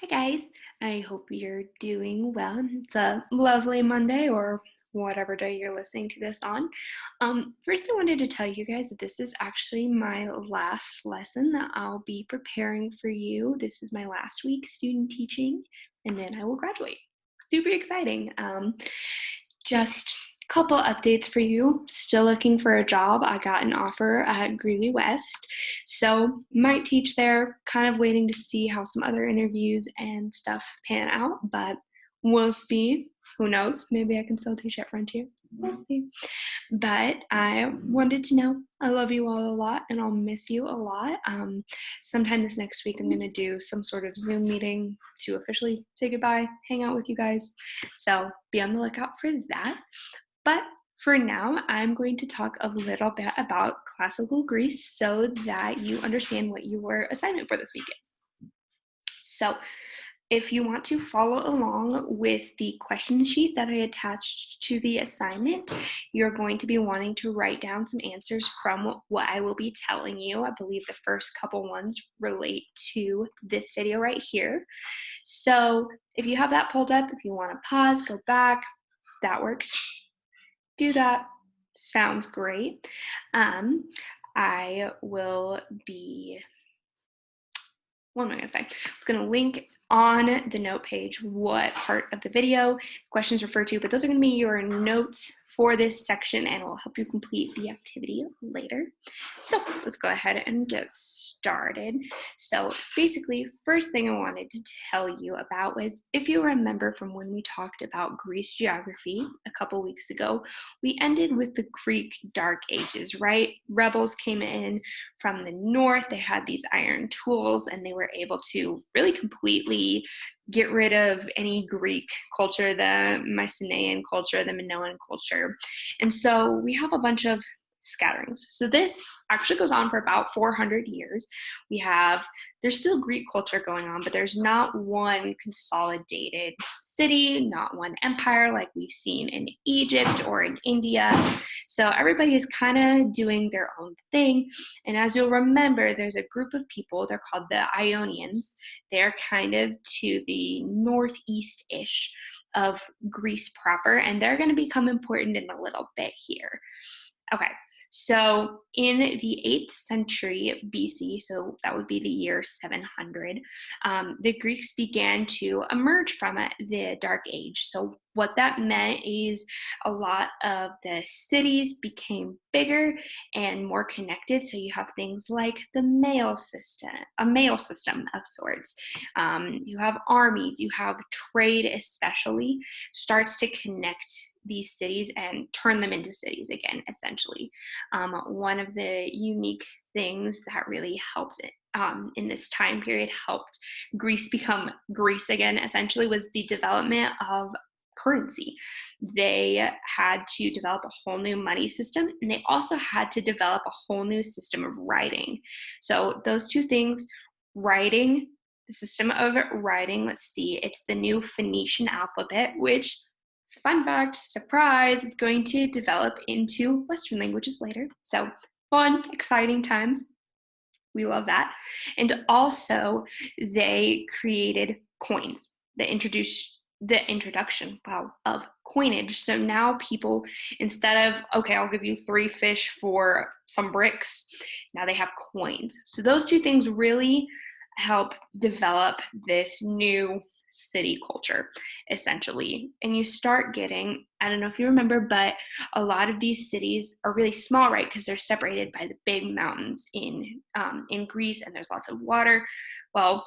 Hi guys, I hope you're doing well. It's a lovely Monday or whatever day you're listening to this on. First, I wanted to tell you guys that this is actually my last lesson that I'll be preparing for you. This is my last week student teaching, and then I will graduate. Super exciting. Just a couple updates for you. Still looking for a job. I got an offer at Greeley West. So might teach there, kind of waiting to see how some other interviews and stuff pan out, but we'll see. Who knows? Maybe I can still teach at Frontier. We'll see. But I wanted to know I love you all a lot and I'll miss you a lot. Sometime this next week, I'm going to do some sort of Zoom meeting to officially say goodbye, hang out with you guys. So be on the lookout for that. But for now, I'm going to talk a little bit about classical Greece so that you understand what your assignment for this week is. So if you want to follow along with the question sheet that I attached to the assignment, you're going to be wanting to write down some answers from what I will be telling you. I believe the first couple ones relate to this video right here. So if you have that pulled up, if you want to pause, go back, that works. Do that. Sounds great. I will be, what am I going to say? It's going to link on the note page what part of the video questions refer to, but those are going to be your notes for this section and will help you complete the activity later. So let's go ahead and get started. So basically, first thing I wanted to tell you about was, if you remember from when we talked about Greece geography a couple weeks ago, we ended with the Greek Dark Ages, right? Rebels came in from the north, they had these iron tools, and they were able to really completely get rid of any Greek culture, the Mycenaean culture, the Minoan culture. And so we have a bunch of scatterings. So this actually goes on for about 400 years. There's still Greek culture going on, but there's not one consolidated city, not one empire like we've seen in Egypt or in India. So everybody is kind of doing their own thing. And as you'll remember, there's a group of people, they're called the Ionians. They're kind of to the northeast-ish of Greece proper, and they're going to become important in a little bit here. Okay, so in the 8th century BC, so that would be the year 700, the Greeks began to emerge from the Dark Age. So what that meant is a lot of the cities became bigger and more connected. So you have things like the mail system, a mail system of sorts. You have armies, you have trade especially starts to connect these cities and turn them into cities again, essentially. One of the unique things that really helped it in this time period, helped Greece become Greece again, essentially, was the development of currency. They had to develop a whole new money system, and they also had to develop a whole new system of writing. So those two things, writing, the system of writing, let's see, it's the new Phoenician alphabet, which, fun fact, surprise, is going to develop into Western languages later. So fun, exciting times. We love that. And also, they created coins that introduced the introduction, of coinage. So now people, instead of, okay, I'll give you 3 fish for some bricks, now they have coins. So those two things really help develop this new city culture, essentially. And you start getting, I don't know if you remember, but a lot of these cities are really small, right? Because they're separated by the big mountains in Greece, and there's lots of water. Well,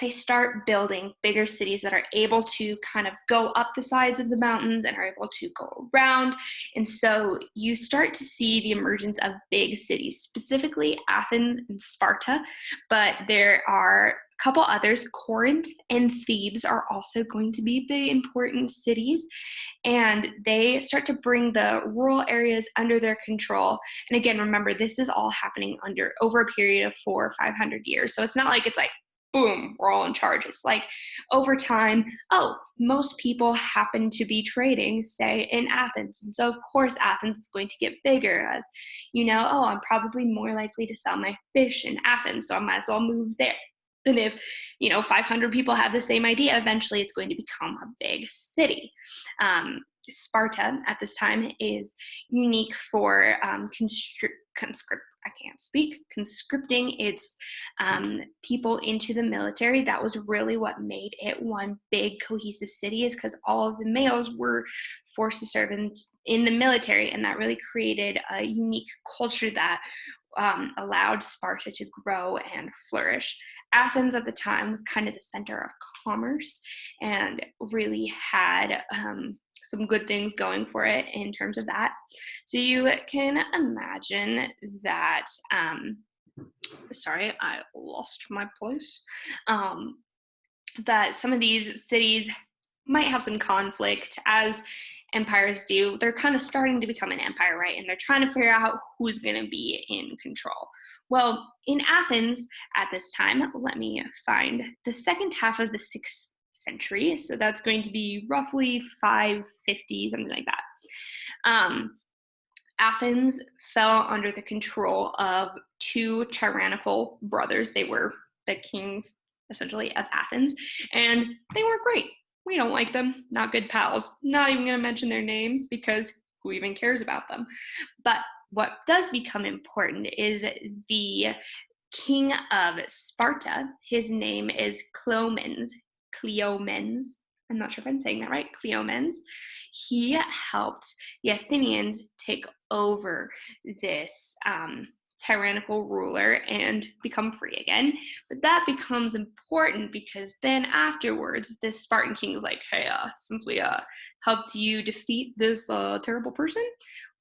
they start building bigger cities that are able to kind of go up the sides of the mountains and are able to go around. And so you start to see the emergence of big cities, specifically Athens and Sparta, but there are a couple others. Corinth and Thebes are also going to be big, important cities, and they start to bring the rural areas under their control. And again, remember, this is all happening over a period of 400 or 500 years. So it's not like it's like, boom, we're all in charge. It's like over time, oh, most people happen to be trading, say, in Athens. And so, of course, Athens is going to get bigger as, oh, I'm probably more likely to sell my fish in Athens, so I might as well move there. And if, 500 people have the same idea, eventually it's going to become a big city. Sparta at this time is unique for conscripting its people into the military. That was really what made it one big cohesive city, is because all of the males were forced to serve in the military, and that really created a unique culture that allowed Sparta to grow and flourish. Athens at the time was kind of the center of commerce and really had some good things going for it in terms of that. So you can imagine that, sorry, I lost my place, that some of these cities might have some conflict, as empires do. They're kind of starting to become an empire, right? And they're trying to figure out who's going to be in control. Well, in Athens at this time, let me find the second half of the 6th century. So that's going to be roughly 550, something like that. Athens fell under the control of 2 tyrannical brothers. They were the kings, essentially, of Athens, and they weren't great. We don't like them, not good pals. Not even going to mention their names, because who even cares about them? But what does become important is the king of Sparta. His name is Cleomens. I'm not sure if I'm saying that right. Cleomens. He helped the Athenians take over this tyrannical ruler and become free again. But that becomes important because then afterwards, this Spartan king is like, hey, since we helped you defeat this terrible person,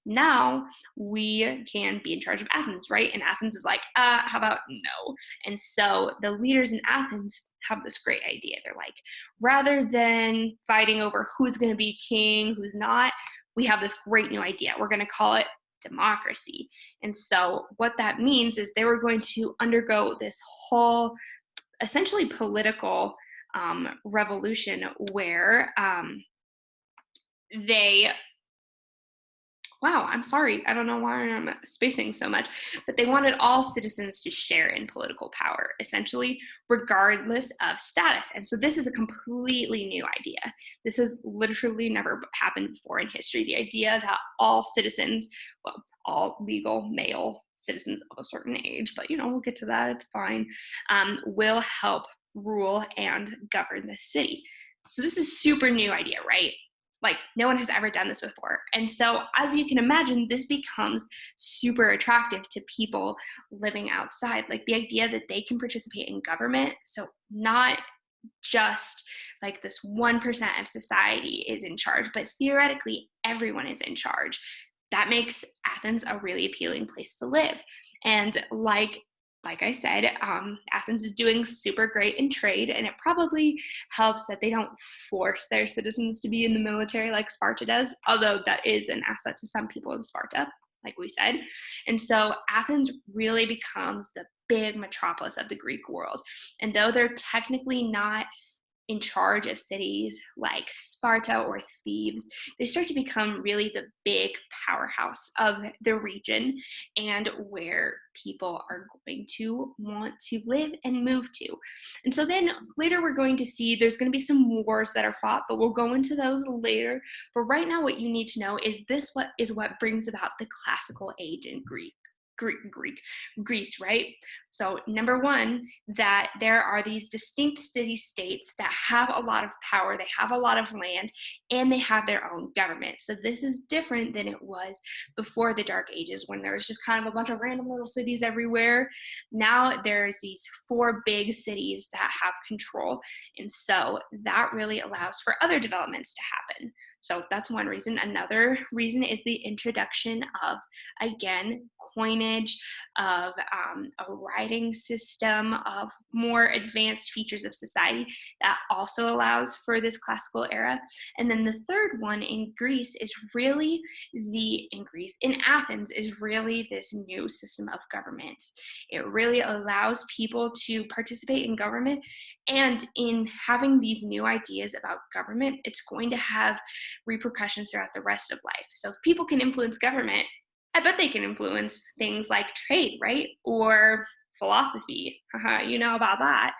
now we can be in charge of Athens, right? And Athens is like, how about no? And so the leaders in Athens have this great idea. They're like, rather than fighting over who's going to be king, who's not, we have this great new idea. We're going to call it democracy. And so what that means is they were going to undergo this whole essentially political revolution where I'm sorry, I don't know why I'm spacing so much, but they wanted all citizens to share in political power, essentially, regardless of status. And so this is a completely new idea. This has literally never happened before in history. The idea that all citizens, well, all legal male citizens of a certain age, but we'll get to that, it's fine, will help rule and govern the city. So this is super new idea, right? Like, no one has ever done this before. And so, as you can imagine, this becomes super attractive to people living outside. Like, the idea that they can participate in government, so not just like this 1% of society is in charge, but theoretically everyone is in charge. That makes Athens a really appealing place to live. And like I said, Athens is doing super great in trade, and it probably helps that they don't force their citizens to be in the military like Sparta does, although that is an asset to some people in Sparta, like we said. And so Athens really becomes the big metropolis of the Greek world. And though they're technically not in charge of cities like Sparta or Thebes, they start to become really the big powerhouse of the region and where people are going to want to live and move to. And so then later we're going to see there's going to be some wars that are fought, but we'll go into those later. But right now what you need to know is what brings about the classical age in Greece, right? So number one, that there are these distinct city-states that have a lot of power, they have a lot of land, and they have their own government. So this is different than it was before the Dark Ages, when there was just kind of a bunch of random little cities everywhere. Now there's these 4 big cities that have control, and so that really allows for other developments to happen. So that's one reason. Another reason is the introduction of, again, coinage, of a writing system, of more advanced features of society that also allows for this classical era. And then the third one in Athens is really this new system of government. It really allows people to participate in government, and in having these new ideas about government, it's going to have repercussions throughout the rest of life. So if people can influence government, I bet they can influence things like trade, right? Or philosophy. Haha, you know about that.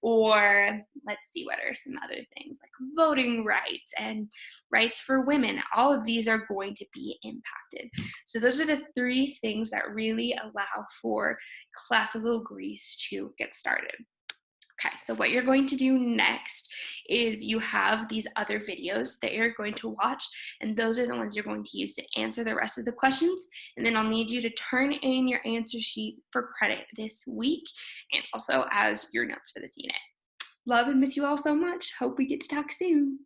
Or let's see, what are some other things like voting rights and rights for women? All of these are going to be impacted. So those are the three things that really allow for classical Greece to get started. Okay, so what you're going to do next is you have these other videos that you're going to watch, and those are the ones you're going to use to answer the rest of the questions. And then I'll need you to turn in your answer sheet for credit this week and also as your notes for this unit. Love and miss you all so much. Hope we get to talk soon.